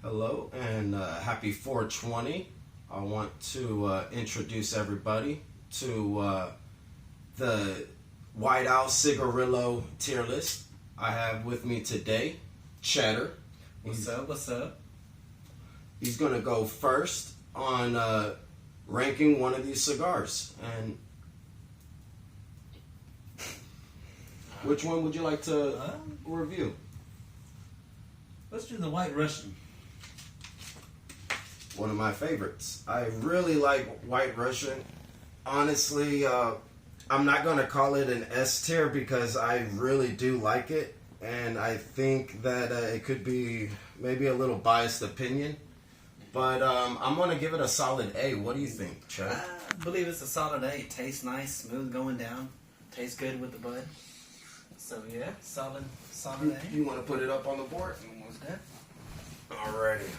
Hello and happy 420. I want to introduce everybody to the White Owl Cigarillo tier list. I have with me today Cheddar. What's up? He's going to go first on ranking one of these cigars. And which one would you like to review? Let's do the White Russian. One of my favorites. I really like White Russian. Honestly, I'm not going to call it an S tier because I really do like it. And I think that it could be maybe a little biased opinion. But I'm going to give it a solid A. What do you think, Chad? I believe it's a solid A. It tastes nice, smooth going down. Tastes good with the bud. So yeah, solid A. You want to put it up on the board? Almost done. Alrighty.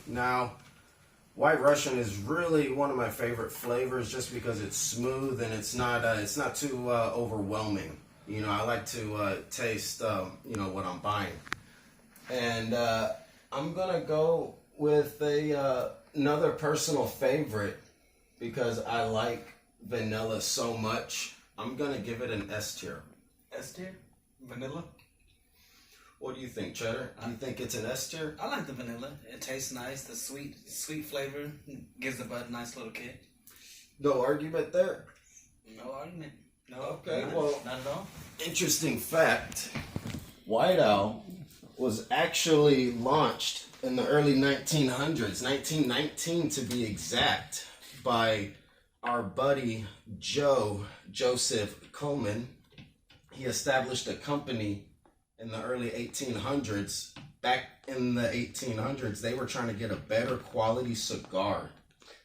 Now, White Russian is really one of my favorite flavors just because it's smooth and it's not too overwhelming. You know, I like to taste what I'm buying. And I'm gonna go with another personal favorite because I like vanilla so much. I'm gonna give it an S tier. S tier? Vanilla? What do you think, Cheddar? Do you think it's an S tier? I like the vanilla. It tastes nice. The sweet flavor gives the bud a nice little kick. No argument there. No argument. No. Okay, not at all. Interesting fact. White Owl was actually launched in the early 1900s, 1919 to be exact, by our buddy Joseph Coleman. He established a company in the early 1800s. Back in the 1800s, they were trying to get a better quality cigar.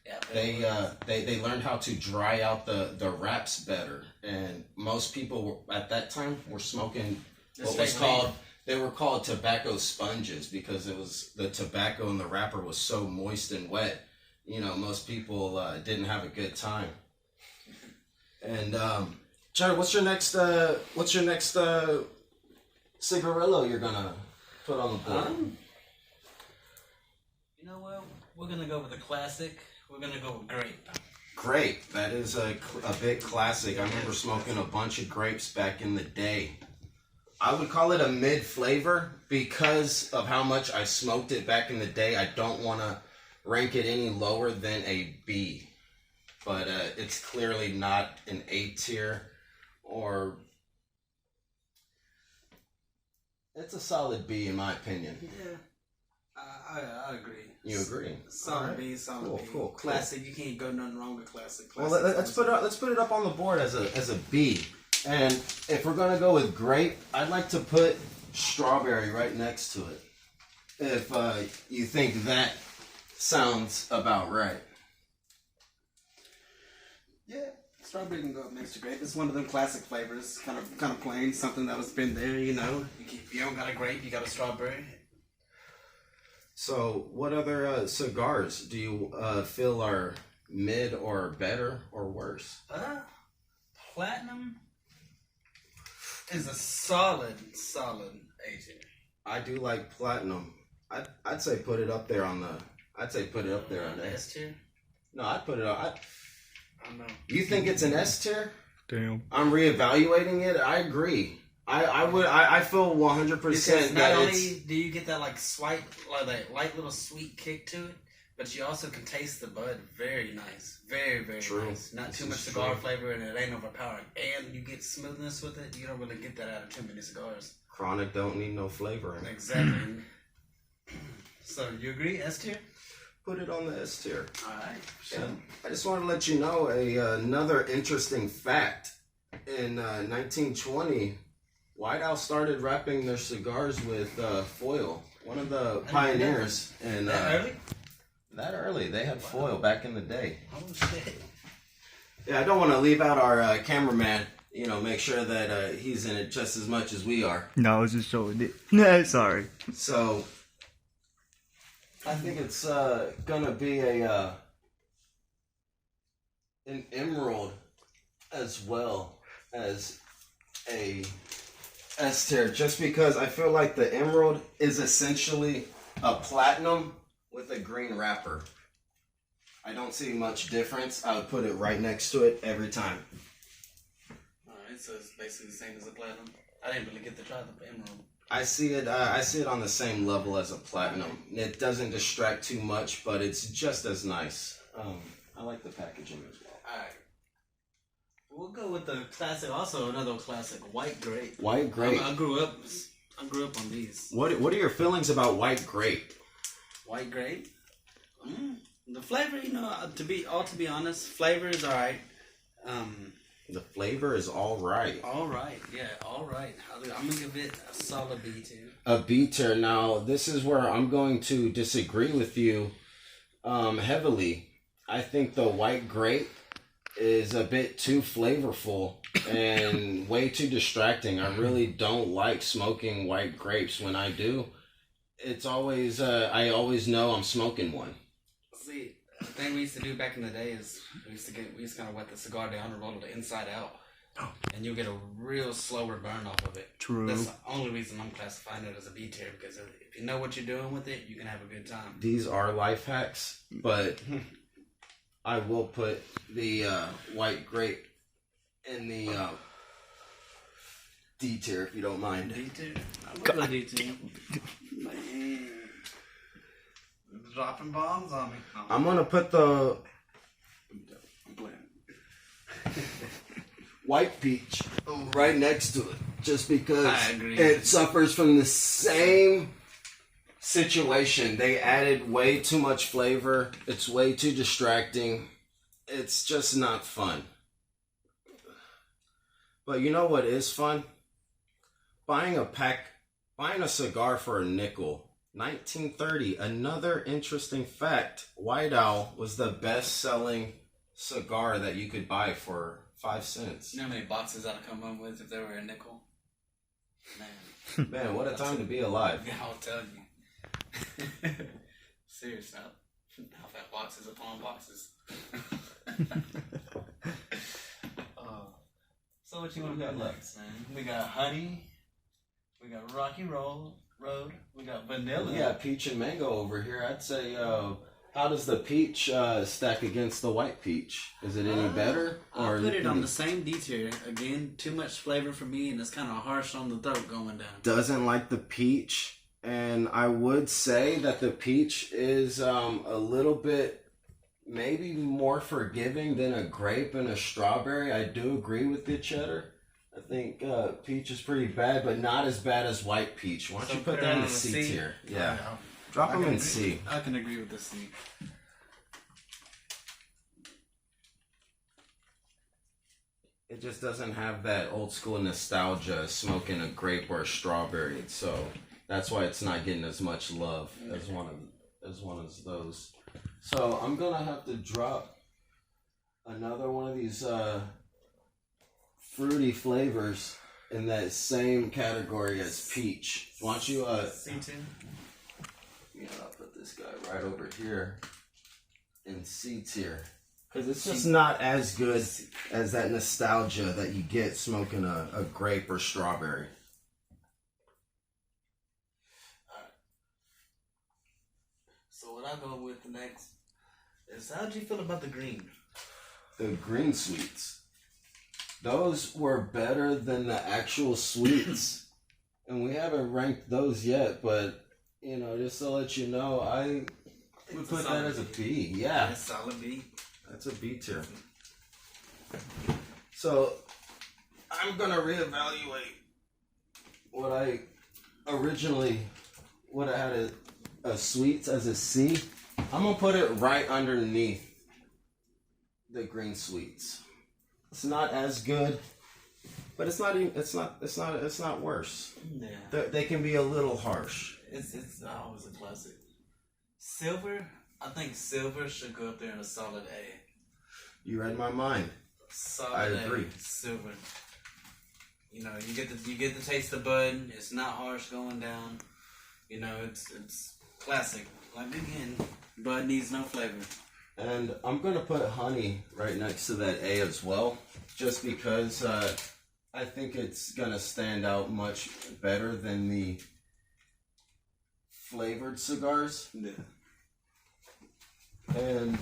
Yeah, they learned how to dry out the wraps better, and most people at that time were smoking what was called, they were called tobacco sponges because it was the tobacco in the wrapper was so moist and wet. You know, most people didn't have a good time. And Charlie, what's your next cigarillo you're gonna put on the board? You know what? We're gonna go with a classic. We're gonna go with grape. Grape. That is a big classic. I remember smoking a bunch of grapes back in the day. I would call it a mid flavor because of how much I smoked it back in the day. I don't want to rank it any lower than a B, but it's clearly not an A tier, or it's a solid B in my opinion. Yeah, I agree. You agree? Solid right. B, solid B. Cool. Classic. You can't go nothing wrong with classic. Well, let's put it up on the board as a B. And if we're gonna go with grape, I'd like to put strawberry right next to it. If you think that sounds about right. Yeah, strawberry can go up next to grape. It's one of them classic flavors, kind of plain, something that has been there. You know, if you don't got a grape, you got a strawberry. So, what other cigars do you feel are mid or better or worse? Platinum is a solid A tier. I do like Platinum. I'd say put it up there on the. I'd say put it up there on the S tier. No, I'd put it up. I don't know. You think it's an S tier? Damn. I'm reevaluating it. I agree. I feel 100% not only do you get that like that light little sweet kick to it, but you also can taste the bud. Very nice, very true. nice. Not too much cigar flavor, and it ain't overpowering. And you get smoothness with it. You don't really get that out of too many cigars. Chronic don't need no flavoring. Exactly. So you agree, S tier? Put it on the S tier. All right. Sure. Yeah. I just want to let you know another interesting fact. In 1920, White Owl started wrapping their cigars with foil. One of the pioneers. And that early? That early. They had foil back in the day. Oh, shit. Yeah, I don't want to leave out our cameraman. You know, make sure that he's in it just as much as we are. No, I was just showing it. No, sorry. So, I think it's gonna be an emerald as well as a S tier, just because I feel like the emerald is essentially a platinum with a green wrapper. I don't see much difference. I would put it right next to it every time. Alright, so it's basically the same as a platinum. I didn't really get to try the emerald. I see it on the same level as a platinum. It doesn't distract too much, but it's just as nice. I like the packaging as well. Alright. We'll go with the classic, also another classic, white grape. White grape. I grew up on these. What are your feelings about white grape? White grape? The flavor, to be honest, flavor is alright. The flavor is all right. All right. I'm gonna give it a solid B tier. A B tier. Now, this is where I'm going to disagree with you heavily. I think the white grape is a bit too flavorful and way too distracting. I really don't like smoking white grapes. When I do, it's always I always know I'm smoking one. See, the thing we used to do back in the day is we used to kind of wet the cigar down and roll it inside out, and you'll get a real slower burn off of it. True. That's the only reason I'm classifying it as a B tier, because if you know what you're doing with it, you can have a good time. These are life hacks, but I will put the white grape in the D tier if you don't mind. D tier? I will go D tier. Man. Dropping bombs on me. Oh. I'm gonna put the I'm playing. white peach right next to it, just because I agree. it suffers from the same situation. They added way too much flavor. It's way too distracting. It's just not fun. But you know what is fun? Buying a cigar for a nickel. 1930. Another interesting fact. White Owl was the best-selling cigar that you could buy for 5 cents. You know how many boxes I'd come up with if they were a nickel? Man. Man, what a time to be alive. Yeah, I'll tell you. Seriously, I've had boxes upon boxes. So what you want to go next, man? We got honey. We got Rocky Road. We got vanilla. We got peach and mango over here. I'd say, how does the peach stack against the white peach? Is it any better? I'll put it on the same D tier. Again, too much flavor for me, and it's kind of harsh on the throat going down. Doesn't like the peach, and I would say that the peach is a little bit maybe more forgiving than a grape and a strawberry. I do agree with the cheddar. I think peach is pretty bad, but not as bad as white peach. Why don't you put that in the C tier? Yeah. Drop them in C. I can agree with the C. It just doesn't have that old school nostalgia smoking a grape or a strawberry, so that's why it's not getting as much love as one of those. So I'm gonna have to drop another one of these fruity flavors in that same category as peach. Why don't you C2? Yeah, I'll put this guy right over here in C tier. Because it's just not as good as that nostalgia that you get smoking a grape or strawberry. Alright. So what I go with next is, how do you feel about the green? The green sweets. Those were better than the actual sweets. And we haven't ranked those yet, but, you know, just to let you know, I would put that as a B. Yeah. Yeah, solid B. That's a B tier. So, I'm going to reevaluate what I originally would have had a sweets as a C. I'm going to put it right underneath the green sweets. It's not as good, but it's not worse. Yeah. They can be a little harsh. It's always a classic. Silver, I think silver should go up there in a solid A. You read my mind. Solid I agree. A, silver. You know, you get the taste of bud. It's not harsh going down. You know, it's classic. Like, again, bud needs no flavor. And I'm going to put honey right next to that A as well, just because I think it's going to stand out much better than the flavored cigars. Yeah. And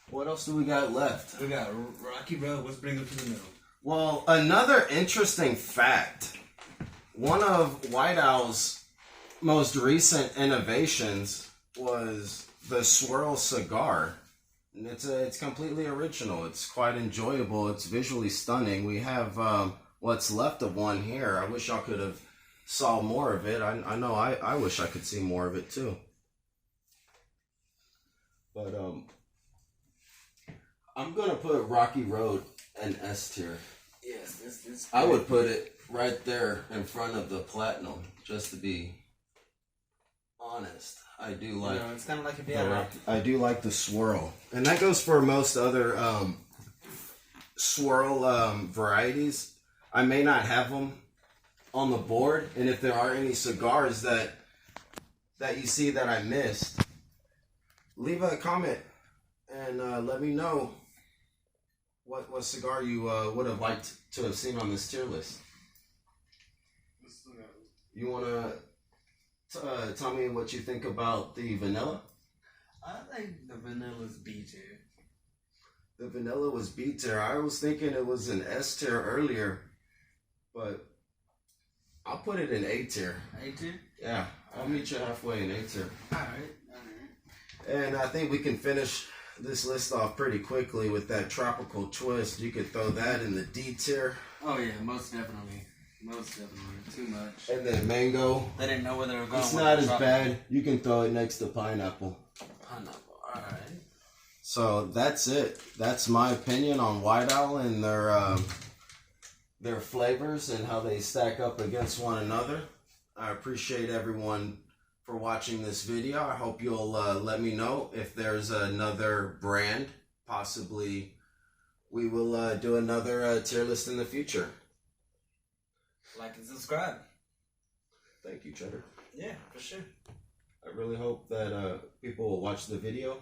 what else do we got left? We got Rocky Road. Let's bring it to the middle. Well, another interesting fact. One of White Owl's most recent innovations was the swirl cigar. And it's completely original. It's quite enjoyable. It's visually stunning. We have what's left of one here. I wish y'all could have saw more of it. I know I wish I could see more of it too. But I'm gonna put Rocky Road in S tier. Yes, this. I would put it right there in front of the Platinum, just to be honest. I do like. It's kind of like if you had I do like the swirl, and that goes for most other swirl varieties. I may not have them on the board, and if there are any cigars that you see that I missed, leave a comment and let me know what cigar you would have liked to have seen on this tier list. You want to tell me what you think about the vanilla? I think the vanilla's B tier. The vanilla was B tier. I was thinking it was an S tier earlier, but I'll put it in A tier. A tier? Yeah, I'll meet you halfway in A tier. Alright. And I think we can finish this list off pretty quickly with that tropical twist. You could throw that in the D tier. Oh yeah, most definitely. Most definitely. Too much. And then mango. They didn't know where they were going. It's not as bad. You can throw it next to pineapple. Pineapple. Alright. So that's it. That's my opinion on White Owl and their flavors and how they stack up against one another. I appreciate everyone for watching this video. I hope you'll let me know if there's another brand. Possibly we will do another tier list in the future. Like and subscribe. Thank you, Cheddar. Yeah, for sure. I really hope that people will watch the video